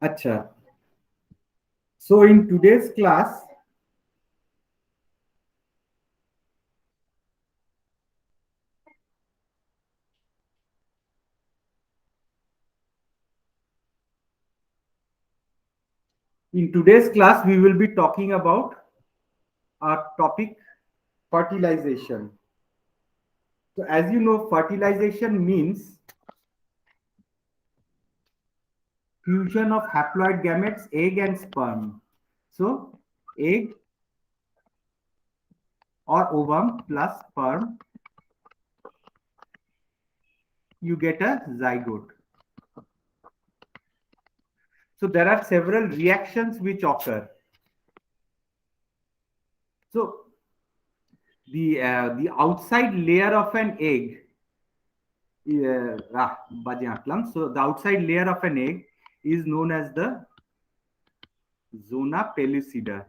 Acha. So in today's class, we will be talking about our topic fertilization. So as you know, fertilization means fusion of haploid gametes, egg and sperm. So egg or ovum plus sperm, you get a zygote. So there are several reactions which occur. So the outside layer of an egg, so the outside layer of an egg is known as the zona pellucida.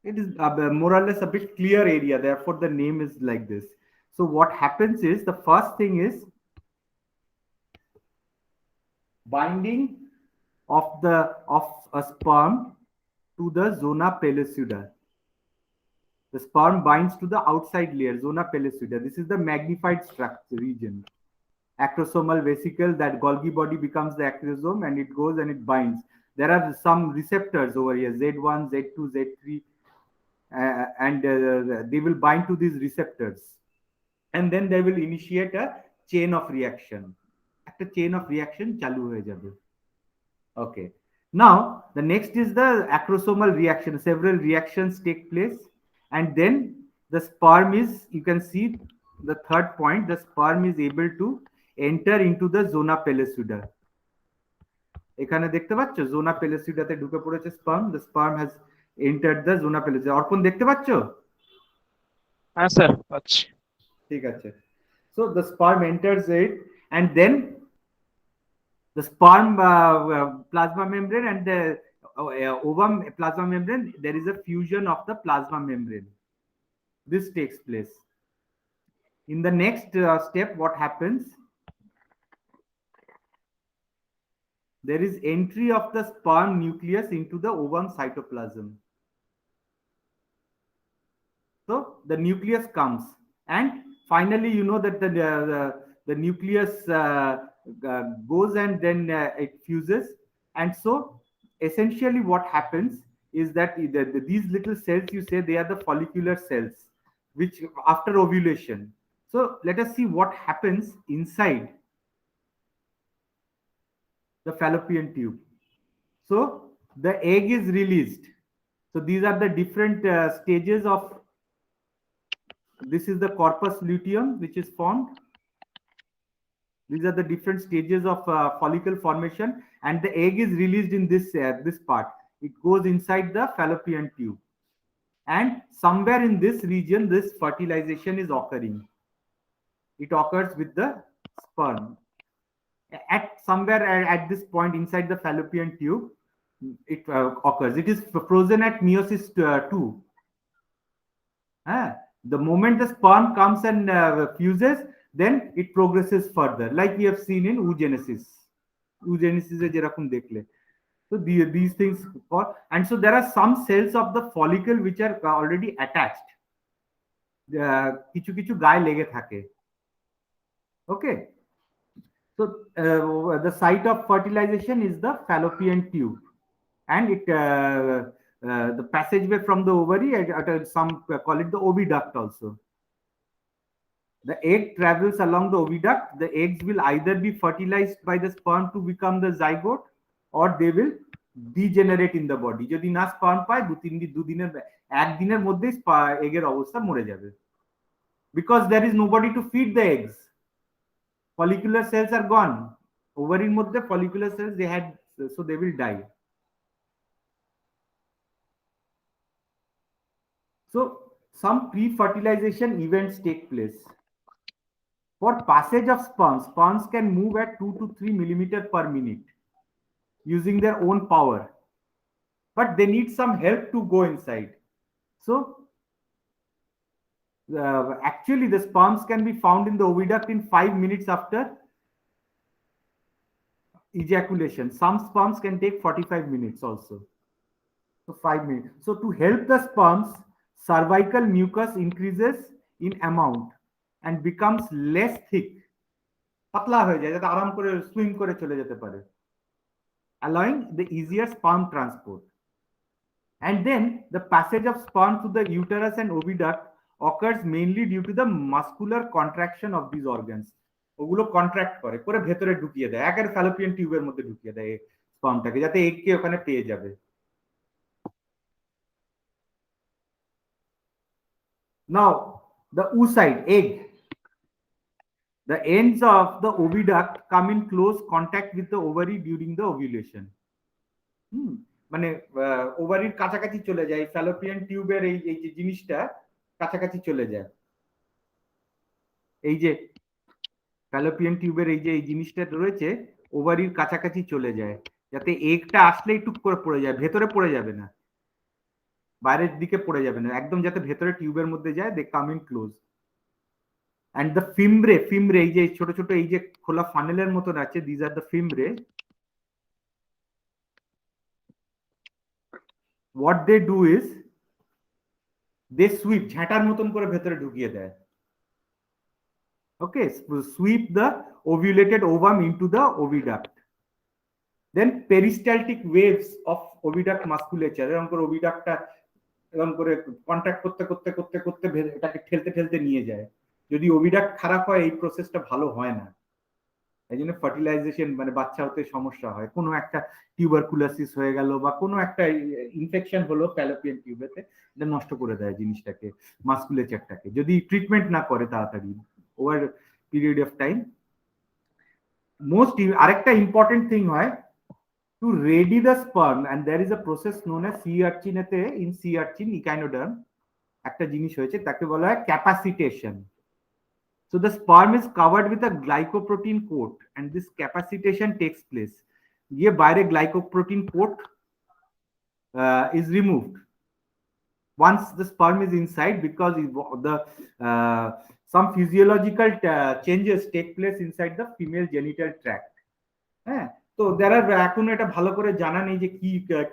It is more or less a bit clear area, therefore the name is like this. So what happens is, the first thing is binding of a sperm to the zona pellucida. The sperm binds to the outside layer, zona pellucida. This is the magnified structure region. Acrosomal vesicle, that Golgi body becomes the acrosome and it goes and it binds. There are some receptors over here, Z1, Z2, Z3, and they will bind to these receptors. And then they will initiate a chain of reaction. After chain of reaction, chalu hoye jabe. Okay. Now, the next is the acrosomal reaction. Several reactions take place. And then the sperm is, you can see the third point, the sperm is able to enter into the zona pellucida. এখানে দেখতে পাচ্ছ জোনা পেলেসিডাতে ঢুকে পড়েছে sperm, the sperm has entered the zona pellucida. অর্পণ দেখতে পাচ্ছ? হ্যাঁ sir পাচ্ছি। ঠিক আছে। So the sperm enters it, and then the sperm plasma membrane and the ovum plasma membrane, there is a fusion of the plasma membrane. This takes place. In the next step, what happens? There is entry of the sperm nucleus into the ovum cytoplasm. So the nucleus comes, and finally, you know that the nucleus goes and then it fuses. And so essentially what happens is that these little cells, you say, they are the follicular cells, which after ovulation. So let us see what happens inside the fallopian tube. So the egg is released. So these are the different stages of, this is the corpus luteum which is formed. These are the different stages of follicle formation, and the egg is released in this part. It goes inside the fallopian tube, and somewhere in this region, this fertilization is occurring. It occurs with the sperm. At somewhere at this point inside the fallopian tube, it occurs. It is frozen at meiosis 2. The moment the sperm comes and fuses, then it progresses further, like we have seen in oogenesis. Oogenesis e jerokom dekhle. So these things, and so there are some cells of the follicle which are already attached. Kichu kichu gaye lege thake. Okay. So the site of fertilization is the fallopian tube, and it the passageway from the ovary, some call it the oviduct also. The egg travels along the oviduct. The eggs will either be fertilized by the sperm to become the zygote, or they will degenerate in the body. যদি না sperm পায় একদিনের মধ্যেই এগের অবস্থা মরে যাবে, because there is nobody to feed the eggs. Follicular cells are gone. Ovary মধ্যে follicular cells they had, so they will die. So some pre-fertilization events take place. For passage of sperms, sperms can move at 2 to 3 millimeter per minute using their own power, but they need some help to go inside. So actually the sperms can be found in the oviduct in 5 minutes after ejaculation. Some sperms can take 45 minutes also. So 5 minutes. So to help the sperms, cervical mucus increases in amount and becomes less thick. পাতলা হয়ে যায় যাতে আরাম করে swim করে চলে যেতে পারে, allowing the easier sperm transport. And then the passage of sperm to the uterus and oviduct occurs mainly due to the muscular contraction of these organs. ওগুলো কন্ট্রাক্ট করে করে ভেতরে ঢুকিয়ে দেয়, একের ফ্যালোপিয়ান টিউবের মধ্যে ঢুকিয়ে দেয় স্পার্মটাকে, যাতে এগকে ওখানে পেয়ে যাবে। Now the oocyte, egg, the ends of the oviduct come in close contact with the ovary during the ovulation. মানে ওভারির কাছাকাছি চলে যায়, ফ্যালোপিয়ান টিউবের এই যে জিনিসটা কাছাকাছি চলে যায়, এই যে ফ্যালোপিয়ান টিউবের এই যে এই জিনিসটা রয়েছে ওভারির কাছাকাছি চলে যায়, যাতে এগটা আসলেই টুক করে পড়ে যায়, ভেতরে পড়ে যাবে না, বাইরের দিকে পড়ে যাবে না, একদম যাতে ভেতরে টিউবের মধ্যে যায়, they come in close. And the fimbriae, fimbriae এই যে ছোট ছোট এই যে খোলা ফানেলের মতন আছে, these are the fimbriae. what they do is they sweep, ঝাঁটার মতন করে ভেতরে ঢুকিয়ে দেয়। Okay, sweep the ovulated ovum into the oviduct. Then peristaltic waves of oviduct musculature, এরকম করে ওভিডাক্টটা এরকম করে কন্ট্যাক্ট করতে করতে করতে করতে এটাকে ঠেলতে ঠেলতে নিয়ে যায়। যদি ওভিডাক্ট খারাপ হয় এই প্রসেসটা ভালো হয় না, এই জন্য ফার্টিলাইজেশন মানে বাচ্চা হতে সমস্যা হয়, কোনো একটা টিউবারকুলোসিস হয়ে গেল বা কোনো একটা ইনফেকশন হলো ফ্যালোপিয়ান টিউবেতে, এটা নষ্ট করে দেয় জিনিসটাকে, মাসকুলেচারটাকে, যদি ট্রিটমেন্ট না করে তাড়াতাড়ি over period of time. Most আরেকটা ইম্পর্টেন্ট থিং হয় to ready the sperm, and there is a process known as sea urchin এতে, in sea urchin echinoderm একটা জিনিস হয়েছে তাকে বলা হয় capacitation. So the sperm is covered with a glycoprotein coat and this capacitation takes place. ये বাইরে glycoprotein coat is removed once the sperm is inside, because the some physiological changes take place inside the female genital tract. হ্যাঁ, তো there are এখন এটা ভালো করে জানা নেই যে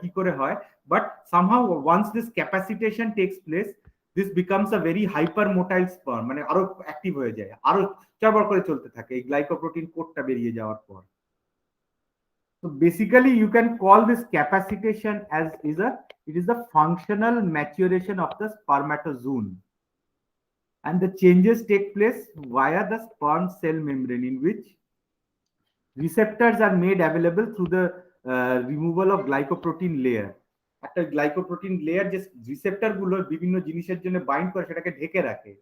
কি করে হয়, but somehow once this capacitation takes place, this becomes a very hypermotile sperm, মানে আরো অ্যাক্টিভ হয়ে যায়, আরো চড়বড় করে চলতে থাকে এই গ্লাইকোপ্রোটিন কোডটা বেরিয়ে যাওয়ার পর। So basically you can call this capacitation as it is the functional maturation of the spermatozoon, and the changes take place via the sperm cell membrane, in which receptors are made available through the removal of glycoprotein layer. একটা glycoprotein layer যে receptor গুলো বিভিন্ন জিনিসের জন্য bind করে সেটাকে ঢেকে রাখে,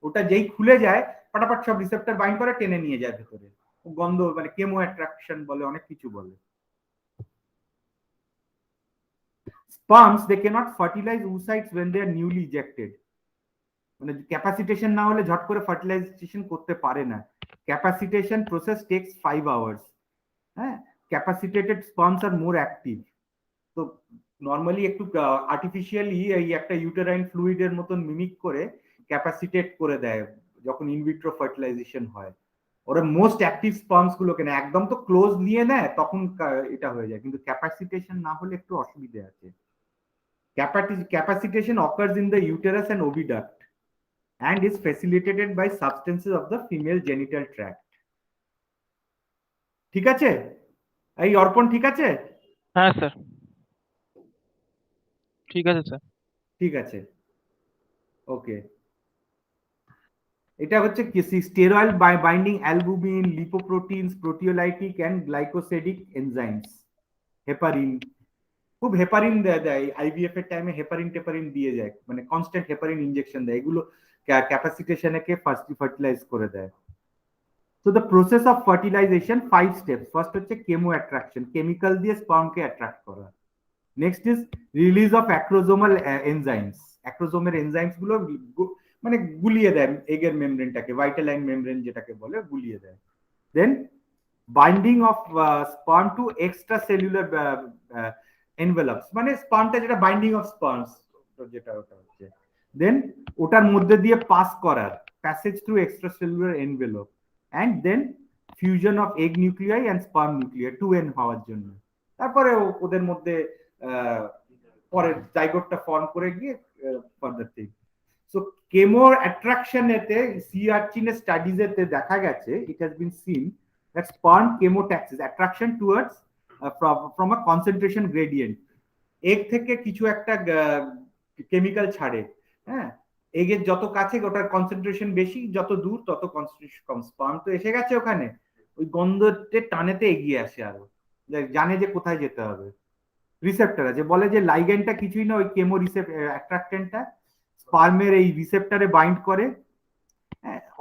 ওটা যেই খুলে যায় ফটাফট সব রিসেপ্টর বাইন্ড করে টেনে নিয়ে যায় ভেতরে, গন্ধ মানে কেমো অ্যাট্রাকশন বলে, অনেক কিছু বলে। Sperms, they cannot fertilize oocytes when they are newly ejected, মানে ক্যাপাসিটেশন না হলে ঝট করে ফার্টিলাইজেশন করতে পারে না। ক্যাপাসিটেশন প্রসেস টেকস 5 hours. হ্যাঁ, ক্যাপাসিটেটেড স্পার্মস আর মোর অ্যাক্টিভ। তো নর্মালি একটু আর্টিফিশিয়ালি এই একটা ইউটেরাইন ফ্লুইডের মতন মিমিক করে ক্যাপাসিটেট করে দেয় যখন ইনভিট্রো ফার্টিলাইজেশন হয়। ওরা মোস্ট অ্যাক্টিভ স্পার্মস গুলোকে না একদম তো ক্লোজ নিয়ে নেয়, তখন এটা হয়ে যায়, কিন্তু ক্যাপাসিটেশন না হলে একটু অসুবিধা আছে। Capacitation occurs in the uterus and oviduct and is facilitated by substances of the female genital tract. ঠিক আছে এই অর্পণ, ঠিক আছে? হ্যাঁ স্যার, ঠিক আছে স্যার, ঠিক আছে, ওকে। এটা হচ্ছে কি steroid binding albumin, lipoproteins, proteolytic and glycosidic enzymes, heparin, খুব হেপারিন দেয় আইভিএফ এর টাইমে, হেপারিন টেপারিন দিয়ে যায়, মানে কনস্ট্যান্ট হেপারিন ইনজেকশন দেয়, এগুলো ক্যাপাসিটেশনকে ফার্টিলাইজ করে দেয়। So the process of fertilization 5 steps. First হচ্ছে কেমো অ্যাট্রাকশন, কেমিক্যাল দিয়ে স্পার্মকে অ্যাট্রাক্ট করা। Next is release of acrosomal enzymes, অ্যাক্রোজোমের এনজাইমস গুলো মানে গুলিয়ে দেয় এগের মেমব্রেনটাকে, ভাইটালাইন মেমব্রেন যেটাকে বলে, গুলিয়ে দেয়। Then binding of sperm to extra cellular envelopes, মানে স্পার্মটা যেটা বাইন্ডিং অফ স্পার্মস যেটা ওটা হচ্ছে, দেন ওটার মধ্যে দিয়ে পাস করার, passage through extra cellular envelope, and then fusion of egg nuclei and sperm nuclei 2n হওয়ার জন্য। তারপরে ওদের মধ্যে পরে জাইগোটটা ফর্ম করে গিয়ে further thing. So chemo attraction এতে সি আর্চিনের স্টাডিজ এতে দেখা গেছে, it has been seen that sperm chemotaxis attraction towards from a concentration gradient. Egg থেকে কিছু একটা কেমিক্যাল ছাড়ে, হ্যাঁ, এগের যত কাছে ওটার কনসেন্ট্রেশন বেশি, যত দূর তত কনসেন্ট্রেশন কম। স্পার্ম তো এসে গেছে ওখানে, ওই গন্ধতে টানেতে এগিয়ে আসে, আরো জানে যে কোথায় যেতে হবে। রিসেপ্টর আছে, বলে যে লাইগ্যান্ডটা কিছুই না, ওই কেমো অ্যাট্রাক্টেন্টটা স্পার্মের এই রিসেপ্টরে বাইন্ড করে।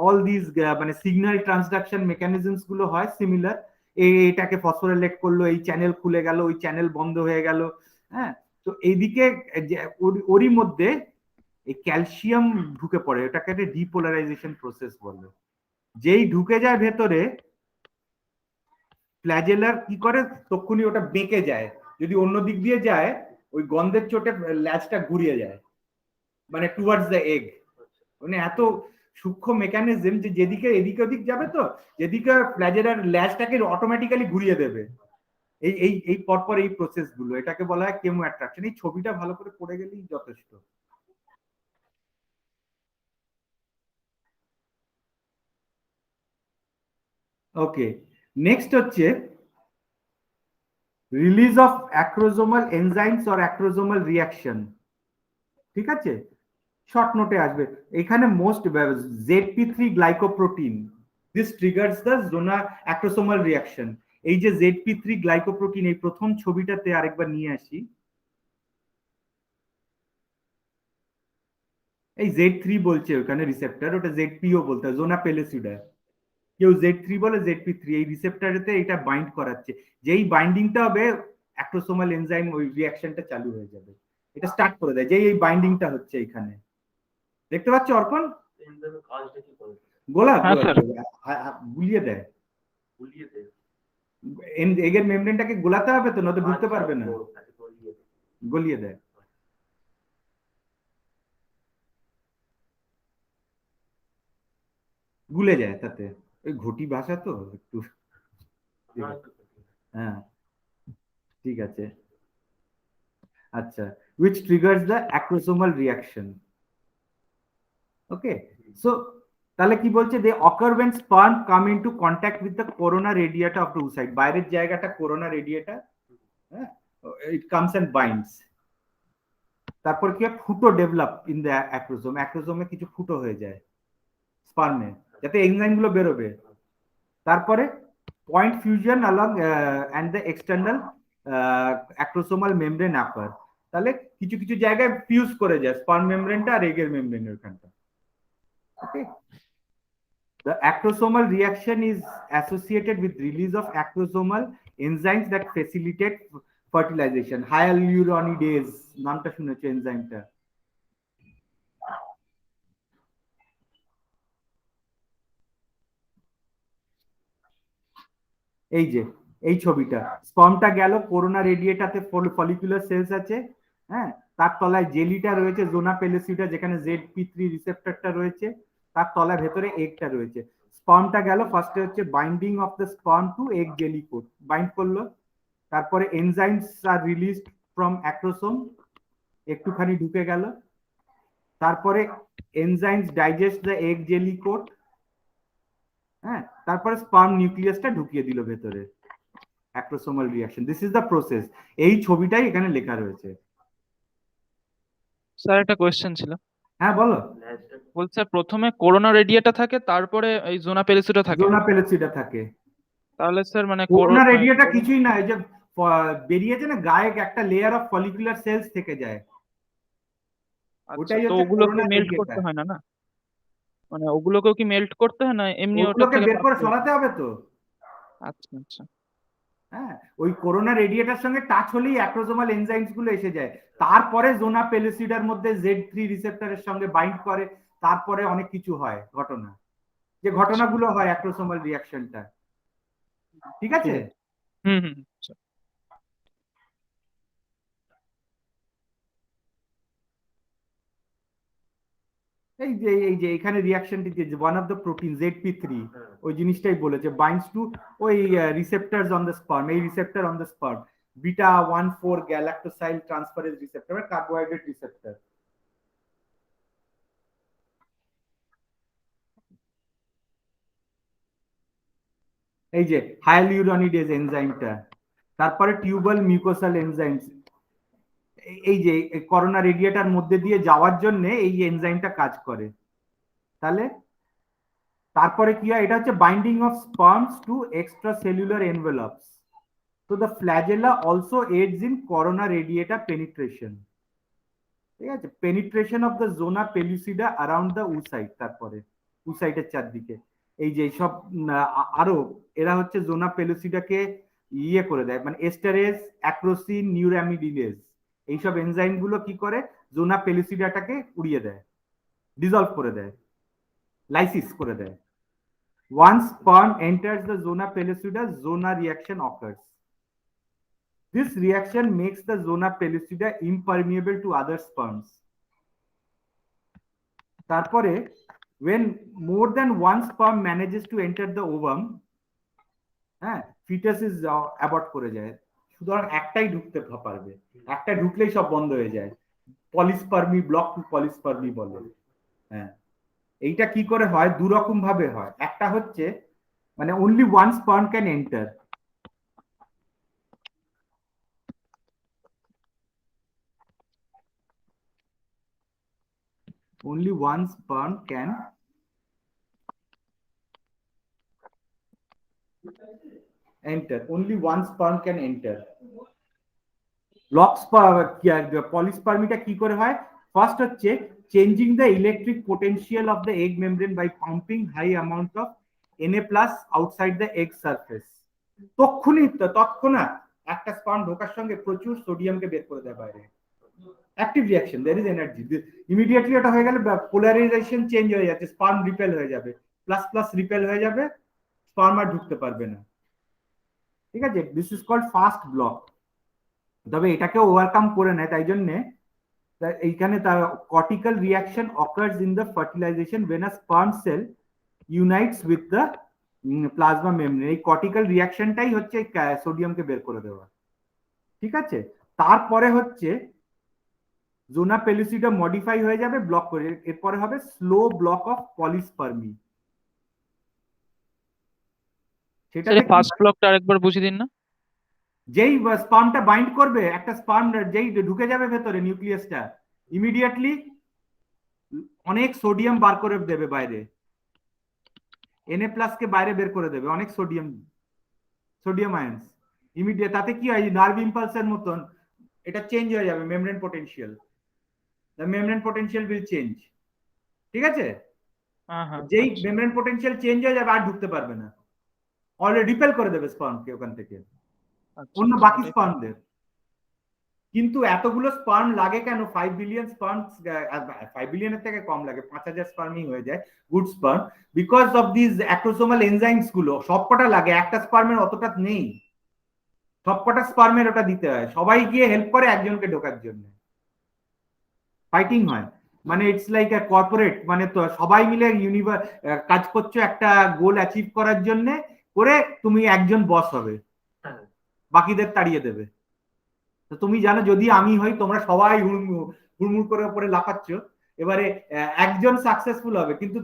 অল দিস মানে সিগন্যাল ট্রান্সডাকশন মেকানিজমস গুলো হয় সিমিলার। এটাকে ফসফোরিলেট করলো, এই চ্যানেল খুলে গেল, ওই চ্যানেল বন্ধ হয়ে গেল, হ্যাঁ। তো এইদিকে ওরই মধ্যে এই ক্যালসিয়াম ঢুকে পড়ে, এটাকে একটা ডিপোলারাইজেশন প্রসেস বলে। যেই ঢুকে যায় ভেতরে, ফ্ল্যাজেলার কি করে, তক্ষুনি ওটা বেঁকে যায়। যদি অন্য দিক দিয়ে যায়, ওই গন্ধের চোটে ল্যাজটা ঘুরিয়ে যায়, মানে টুয়ার্ডস দ্য এগ। মানে এত সূক্ষ্ম মেকানিজম যে যেদিকে এদিকে ওদিক যাবে, তো যেদিকে ফ্ল্যাজেলার ল্যাজটাকে অটোমেটিক্যালি ঘুরিয়ে দেবে। এই এই এই পরপর এই প্রসেস গুলো, এটাকে বলা হয় কেমো অ্যাট্রাকশন। এই ছবিটা ভালো করে পড়ে গেলেই যথেষ্ট। ওকে, নেক্সট হচ্ছে release of acrosomal enzymes or acrosomal reaction. ঠিক আছে, শর্ট নোটে আসবে এখানে। Most ZP3 glycoprotein, this triggers the zona acrosomal reaction. এই যে ZP3 গ্লাইকোপ্রোটিন, এই প্রথম ছবিটাতে আরেকবার নিয়ে আসি। এই Z3 বলছে ওখানে রিসেপ্টর, ওটা ZPO বলতে হয়, জোনা পেলেসিডা। কেউ Z3 বলে, ZP3 এই রিসেপ্টরেতে এটা বাইন্ড করাচ্ছে। যেই বাইন্ডিংটা হবে, অ্যাক্রোসোমাল এনজাইম ওই রিয়াকশনটা চালু হয়ে যাবে, এটা স্টার্ট করে দেয়। যেই এই বাইন্ডিংটা হচ্ছে এখানে, দেখতে পাচ্ছ অর্পণ? গোলা হ্যাঁ স্যার। গুলিয়ে দেয়, এগের মেমব্রেনটাকে গোলাতে হবে, তো নয়তো ঢুকতে পারবে না, গলিয়ে দেয়। গুলে যায় তাতে, ওই ঘটি ভাষা তো একটু। হ্যাঁ, ঠিক আছে। আচ্ছা, which triggers the acrosomal reaction. Okay, so তাহলে কি বলছে, দে অকার when sperm come into contact with the corona radiata of the oocyte, বাইরের জায়গাটা corona radiata, হ্যাঁ, it comes and binds। তারপর কি ফুটো ডেভেলপ ইন দ্য অ্যাক্রোসোম, অ্যাক্রোসোমে কিছু ফুটো হয়ে যায় স্পার্মে, যাতে এনজাইম গুলো বেরোবে। তারপরে point fusion along and the external acrosomal membrane upper। তাহলে কিছু কিছু জায়গায় ফিউজ করে যায় স্পার্ম মেমব্রেনটা আর এগের মেমব্রেনের ওখানটা। ওকে, the acrosomal reaction is associated with release of acrosomal enzymes that facilitate fertilization। hyaluronidase নামটা শুনেছো এনজাইমটা? এই যে এই ছবিটা, স্পার্মটা গেল করোনা রেডিয়েটাতে, ফলিকুলার সেলস আছে, হ্যাঁ, তার তলায় জেলিটা রয়েছে, জোনা পেলেসিটা, যেখানে ZP3 রিসেপ্টরটা রয়েছে, তার তলায় ভেতরে এগটা রয়েছে। স্পার্মটা গেল, ফার্স্টে হচ্ছে binding of the sperm to egg jelly coat, bind করলো। তারপরে enzymes are released from acrosome, একটুখানি ঢুকে গেল। তারপরে enzymes digest the egg jelly coat, হ্যাঁ, তারপরে স্পার্ম নিউক্লিয়াসটা ঢুকিয়ে দিল ভেতরে। Acrosomal reaction, this is the process. এই ছবিটাই এখানে লেখা রয়েছে। স্যার একটা কোয়েশ্চেন ছিল। হ্যাঁ বলো। বলছে প্রথমে করোনা রেডিয়েটা থাকে, তারপরে এই জোনা পেলিসিটা থাকে। জোনা পেলেসিডা থাকে। তাহলে স্যার মানে করোনা রেডিয়েটা কিছুই না, এই যে বেরিয়েছে না গায়ে একটা লেয়ার অফ ফলিকুলার সেলস থেকে যায়, আচ্ছা, ওটাই তো হচ্ছে ওগুলোকে করোনা মেল্ট রেডিয়েটা। করতে হয় না? না মানে ওগুলোকেও কি মেল্ট করতে হয়, না এমনি ওটার ওগুলোকে থেকে বের বাদ করে দিয়ে? সরাতে হবে তো। আচ্ছা আচ্ছা। হ্যাঁ, ওই করোনা রেডিয়েটার সঙ্গে টাচ হলেই অ্যাক্রোসোমাল এনজাইমস গুলো এসে যায়। তারপরে জোনা পেলিসিডার মধ্যে Z3 রিসেপ্টরের সঙ্গে বাইন্ড করে, তারপরে অনেক কিছু হয় ঘটনা, যে আচ্ছা, ঘটনাগুলো হয় অ্যাক্রোসোমাল রিঅ্যাকশনটা। ঠিক ঠিক আছে। আছে। হুম হুম হুম, আচ্ছা। এই যে এখানে রিঅ্যাকশনটি যে one of the protein ZP3 ওই জিনিসটাই বলেছে বাইন্ডস টু ওই রিসেপ্টরস অন দ্য স্পার্ম, এই receptor on the sperm beta 1,4 galactosyl transferase receptor, carbohydrate receptor. এই যে হায়ালুরনিডেজ এনজাইমটা, তারপরে টিউবাল মিউকোসাল এনজাইমস, এই যে করোনা রেডিয়েটার মধ্যে দিয়ে যাওয়ার জন্য এই এনজাইমটা কাজ করে। তাহলে তারপরে কি হয়, এটা হচ্ছে binding of sperms to extra cellular envelopes. তো the flagella also aids in corona radiata penetration. ঠিক আছে, penetration of the zona pellucida around the oocyte, তারপরে উসাইটের চারদিকে এই যে সব আরো এরা হচ্ছে জোনা পেলুসিডাকে ইয়ে করে দেয়, মানে এস্টারেজ, অ্যাক্রোসিন, নিউরামিডিনেজ এইসব এনজাইম গুলো কি করে জোনা পেলুসিডাটাকে উড়িয়ে দেয়, ডিজলভ করে দেয়, লাইসিস করে দেয়। Once sperm enters the zona pellucida, zona reaction occurs. This reaction makes the zona pellucida impermeable to other sperms. তারপরে when more than one sperm manages to enter the ovum, হ্যাঁ, fetus is abort করে যায়, সুতরাং একটাই ঢুকতে পারবে, একটা ঢুকলেই সব বন্ধ হয়ে যায়, পলিস্পার্মি, ব্লক টু পলিস্পার্মি বলে। হ্যাঁ, এইটা কি করে হয়, দু রকম ভাবে হয়। একটা হচ্ছে মানে only one sperm can enter, only one sperm can enter, only one sperm can enter. পলিস্পার্মিটা কি করে হয়, ফার্স্ট হচ্ছে changing the electric potential of the egg membrane by pumping high amount of Na+ outside the egg surface. তৎক্ষণাৎ একটা sperm ঢোকার সঙ্গে প্রচুর সোডিয়ামকে বের করে দেয় বাইরে, active reaction, there is energy, immediately ওটা হয়ে গেলে পোলারাইজেশন চেঞ্জ হয়ে যাচ্ছে, স্পার্ম রিপেল হয়ে যাবে, প্লাস প্লাস রিপেল হয়ে যাবে, স্পার্ম আর ঢুকতে পারবে না। ঠিক আছে, this is called fast block. তবে এটাকে ওভারকাম করে নেয়, তাই জন্য এইখানে তার cortical reaction occurs in the fertilization when a sperm cell unites with the plasma membrane. এই কর্টিক্যাল রিঅ্যাকশনটাই হচ্ছে সোডিয়ামকে বের করে দেওয়া। ঠিক আছে, তারপরে হচ্ছে জোনা পেলুসিডা মডিফাই হয়ে যাবে, ব্লক করে, এরপরে হবে স্লো ব্লক অফ পলিস্পার্মি। সেটা ফার্স্ট ব্লকটা আরেকবার বুঝিয়ে দিন না। যেই স্পার্মটা বাইন্ড করবে, একটা স্পার্ম যেই ঢুকে যাবে ভেতরে নিউক্লিয়াসটা, ইমিডিয়েটলি অনেক সোডিয়াম বার করে দেবে বাইরে, Na+ কে বাইরে বের করে দেবে, অনেক সোডিয়াম আয়ন্স ইমিডিয়েট। তাতে কি হয়, নার্ভ ইম্পালসের মতন এটা চেঞ্জ হয়ে যাবে membrane potential, the membrane potential will change. ঠিক আছে, যেই মেমব্রেন পোটেনশিয়াল চেঞ্জ হয়ে যাবে আর ঢুকতে পারবে না, অলরেডি রিপেল করে দেবে স্পার্মকে ওখান থেকে অন্য বাকি স্পার্মদের। কিন্তু এতগুলো স্পার্ম লাগে কেন, 5 বিলিয়ন স্পার্ম, 5 বিলিয়নের থেকে কম লাগে, 5,000 স্পার্মই হয়ে যায় good sperm, because of this acrosomal enzymes গুলো সবকটা লাগে, একটা স্পার্মের অতটা নেই, সবকটা স্পার্মের ওটা দিতে হয়, সবাই গিয়ে হেল্প করে একজনকে ঢোকার জন্য, ফাইটিং হয়, মানে ইটস লাইক এ কর্পোরেট, মানে তো সবাই মিলে কাজ করছো একটা গোল অ্যাচিভ করার জন্য, করে তুমি একজন বস হবে, বাকিদের তাড়িয়ে দেবে। তো তুমি জানো যদি আমি হই, তোমরা সবাই হুড়মুড় করে উপরে লাফাচ্ছ, এবারে একজন সাকসেসফুল হবে, কিন্তু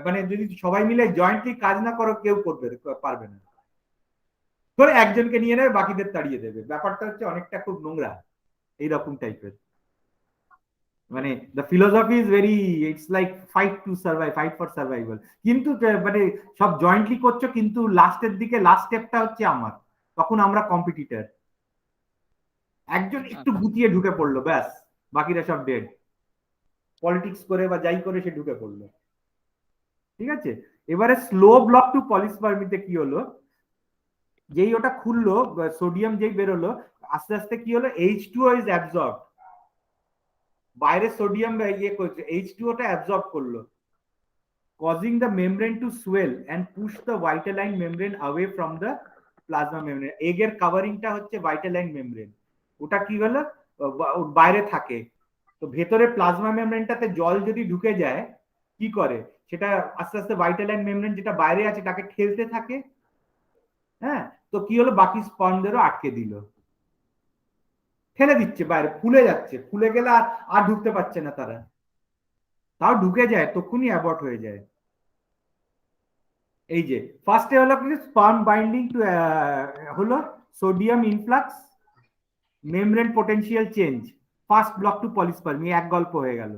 মানে যদি সবাই মিলে জয়েন্টলি কাজ না করো, কেউ পারবে না, ধরে একজনকে নিয়ে নেবে, বাকিদের তাড়িয়ে দেবে। ব্যাপারটা হচ্ছে অনেকটা খুব নোংরা এইরকম টাইপের, মানে the philosophy is very, it's like fight to survive, fight for survival, কিন্তু মানে সব জয়েন্টলি করছো, কিন্তু লাস্টের দিকে লাস্ট স্টেপটা হচ্ছে আমার, তখন আমরা কম্পিটিটর, একজন একটু গুটিয়ে ঢুকে পড়লো, ব্যাস বাকিরা সব ডেড, পলিটিক্স করে বা যাই করে সে ঢুকে পড়লো। ঠিক আছে, এবারে স্লো ব্লক টু পলিস্পার্মিতে কি হলো, যেই ওটা খুললো, সোডিয়াম যেই বেরোলো, আস্তে আস্তে কি হলো, H2O ইজ অ্যাবজর্ব, বাইরে সোডিয়াম ইয়ে করছে, H2O টা অ্যাবজর্ব করলো, causing the membrane to swell and push the vitelline membrane away from the plasma membrane. এগের কাভারিংটা হচ্ছে vitelline membrane, ওটা কি হলো বাইরে থাকে, তো ভেতরে প্লাজমা মেমব্রেনটাতে জল যদি ঢুকে যায়, কি করে সেটা আস্তে আস্তে ভাইটাল অ্যান্ড মেমব্রেন যেটা বাইরে আছে তাকে ঠেলতে থাকে। হ্যাঁ, তো কি হলো, বাকি স্পর্মদেরও আটকে দিল, ঠেলে দিচ্ছে বাইরে, ফুলে যাচ্ছে, ফুলে গেলে আর আর ঢুকতে পারছে না তারা, তাও ঢুকে যায়, তখনই অ্যাবর্ট হয়ে যায়। এই যে ফার্স্টে হলো কি স্পার্ম বাইন্ডিং টু হলো sodium influx, membrane potential change, first block to polyspermy, এক গল্প হয়ে গেল।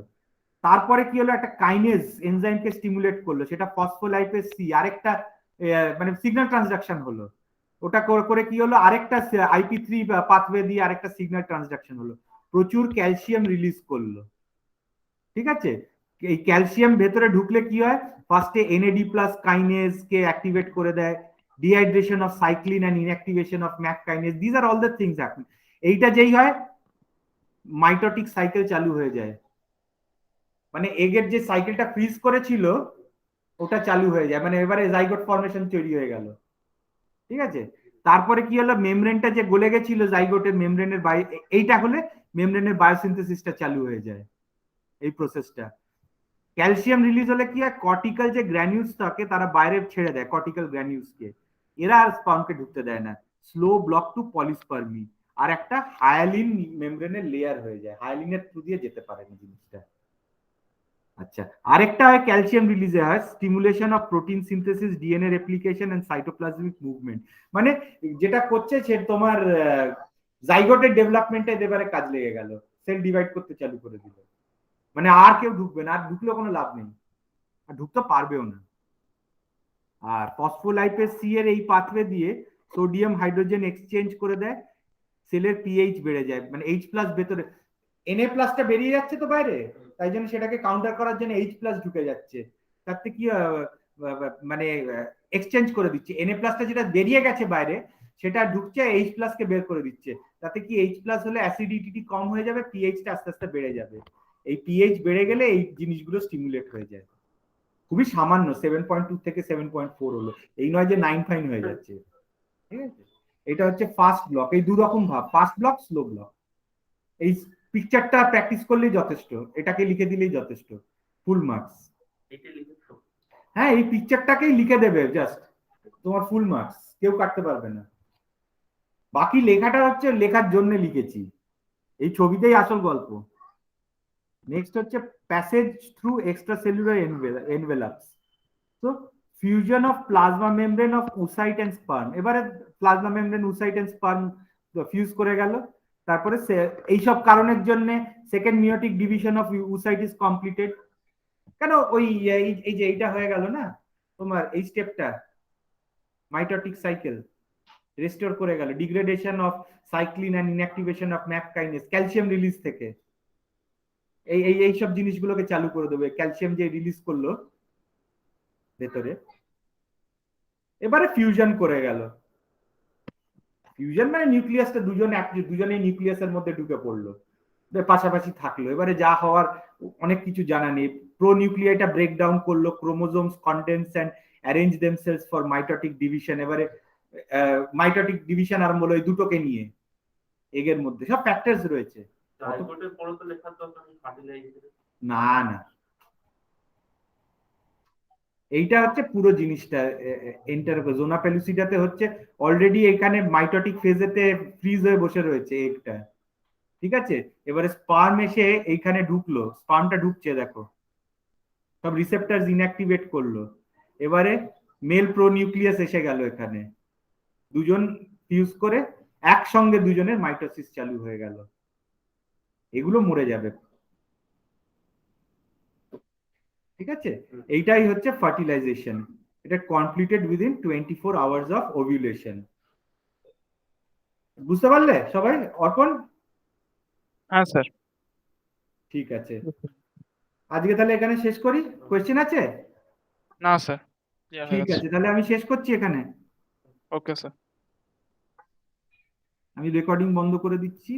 তারপরে কি হলো, একটা কাইনেজ এনজাইমকে স্টিমুলেট করলো, সেটা ফসফোলাইপেজ সি, আরেকটা মানে সিগন্যাল ট্রান্সডাকশন হলো। ওটা করে করে কি হলো, আরেকটা IP3 পাথওয়ে দিয়ে আরেকটা সিগন্যাল ট্রান্সডাকশন হলো, প্রচুর ক্যালসিয়াম রিলিজ করলো। ঠিক আছে, এই ক্যালসিয়াম ভেতরে ঢুকলে কি হয়, ফার্স্টে NAD প্লাস কাইনেজ কে অ্যাক্টিভেট করে দেয়, dehydration of cyclin and inactivation of MAP kinase, this are all the things happen. এইটা যেই হয় মাইটোটিক সাইকেল চালু হয়ে যায়, মানে এগের যে সাইকেলটা ফ্রিজ করেছিল ওটা চালু হয়ে যায়, মানে এবারে জাইগোট ফর্মেশন তৈরি হয়ে গেল। ঠিক আছে, তারপরে কি হলো, মেমব্রেনটা যে গলে গেছিল জাইগোটের মেমব্রেনের এইটা হলে মেমব্রেনের বায়োসিনথেসিসটা চালু হয়ে যায়, এই প্রসেসটা। ক্যালসিয়াম রিলিজ হলে কি হয়, কর্টিক্যাল যে গ্র্যানিউলস থাকে তারা বাইরে ছেড়ে দেয় কর্টিক্যাল গ্র্যানিউলসকে, এরা আর স্পার্মকে ঢুকতে দেয় না, স্লো ব্লক টু পলিস্পার্মি, আর একটা হায়ালিন মেমব্রেনের লেয়ার হয়ে যায়, হায়ালিনের থ্রু দিয়ে যেতে পারে না জিনিসটা। আচ্ছা, আরেকটা হয় ক্যালসিয়াম রিলিজে হয় stimulation of protein synthesis, DNA replication and cytoplasmic movement, মানে যেটা করছে সে তোমার জাইগোটের ডেভেলপমেন্টে এবারে কাজ লেগে গেল, সেল ডিভাইড করতে চালু করে দিল, মানে আর কেউ ঢুকবে না, আর ঢুকলেও কোনো লাভ নেই, আর ঢুকতে পারবেও না। আর ফসফোলাইপেজ সি এর এই পাথওয়ে দিয়ে সোডিয়াম হাইড্রোজেন এক্সচেঞ্জ করে দেয়, সেলের পিএইচ বেড়ে যায়, মানে H+ ভেতরে Na+টা বেরিয়ে যাচ্ছে তো বাইরে, তাই জন্য সেটাকে কাউন্টার করার জন্য H+ ঢুকে যাচ্ছে, তাতে কি মানে এক্সচেঞ্জ করে দিচ্ছে, Na+টা যেটা বেরিয়ে গেছে বাইরে সেটা ঢুকছে, H+ কে বের করে দিচ্ছে, তাতে কি H+ হলে অ্যাসিডিটি কম হয়ে যাবে, পিএইচটা আস্তে আস্তে বেড়ে যাবে, এই পিএইচ বেড়ে গেলে এই জিনিসগুলো স্টিমুলেট হয়ে যায়। খুবই সামান্য, 7.2 থেকে 7.4 হলো, এই নয় যে 9 হয়ে যাচ্ছে। ঠিক আছে, এটা হচ্ছে ফার্স্ট ব্লক, এই দু রকম ভাব, ফার্স্ট ব্লক, স্লো ব্লক। এই পিকচারটা প্র্যাকটিস করলেই যথেষ্ট, এটাকে লিখে দিলেই যথেষ্ট, ফুল মার্কস। হ্যাঁ, এই পিকচারটাকেই লিখে দেবে জাস্ট, তোমার ফুল মার্কস, কেউ কাটতে পারবে না। বাকি লেখাটা হচ্ছে লেখার জন্য লিখেছি, এই ছবিতেই আসল গল্প। নেক্সট হচ্ছে প্যাসেজ থ্রু এক্সট্রাসেলুলার এনভেলাপস, তো fusion of plasma membrane of oocyte and sperm, এবারে plasma membrane oocyte and sperm fuse করে গেল, তারপরে এইসব কারণের জন্য second meiotic division of oocyte is completed. কেন ওই এই যে এইটা হয়ে গেল না তোমার, এই স্টেপটা মাইটোটিক সাইকেল রেস্টোর করে গেল, degradation of cyclin and inactivation of MAP kinase, calcium release থেকে এই সব জিনিসগুলোকে চালু করে দেবে, ক্যালসিয়াম যে রিলিজ করলো ভেতরে, এবারে ফিউশন করে গেল। ফিউশন মানে নিউক্লিয়াসটা দুজনেই নিউক্লিয়াসের মধ্যে ঢুকে পড়লো, পাশাপাশি থাকলো, এবারে যা হওয়ার অনেক কিছু জানা নেই, প্রো নিউক্লিয়াইটা ব্রেকডাউন করলো, chromosomes condense and arrange themselves for mitotic division, এবারে মাইটোটিক ডিভিশন আরম্ভ হলো এই দুটোকে নিয়ে, এগের মধ্যে সব ফ্যাক্টরস রয়েছে। না না, এইটা হচ্ছে পুরো জিনিসটা, জোনা পেলুসিডাতে হচ্ছে অলরেডি এখানে মাইটোটিক ফেজেতে ফ্রিজ হয়ে বসে রয়েছে এগটা। ঠিক আছে, এবারে স্পার্ম এসে এইখানে ঢুকলো, স্পার্মটা ঢুকছে দেখো, সব রিসেপ্টরস ইনঅ্যাক্টিভেট করলো, এবারে মেল প্রো নিউক্লিয়াস এসে গেল এখানে, দুজন ফিউজ করে একসঙ্গে দুজনের মাইটোসিস চালু হয়ে গেল, এগুলো মরে যাবে। ঠিক আছে, এইটাই হচ্ছে ফার্টিলাইজেশন, এটা completed within 24 hours of ovulation. বুঝতে পারলে সবাই? অর্পণ? হ্যাঁ স্যার। ঠিক আছে, আজকে তাহলে এখানে শেষ করি, কোয়েশ্চেন আছে? না স্যার, ক্লিয়ার হয়ে ঠিক গেছে। আছে, তাহলে আমি শেষ করছি এখানে, ওকে স্যার। আমি রেকর্ডিং বন্ধ করে দিচ্ছি।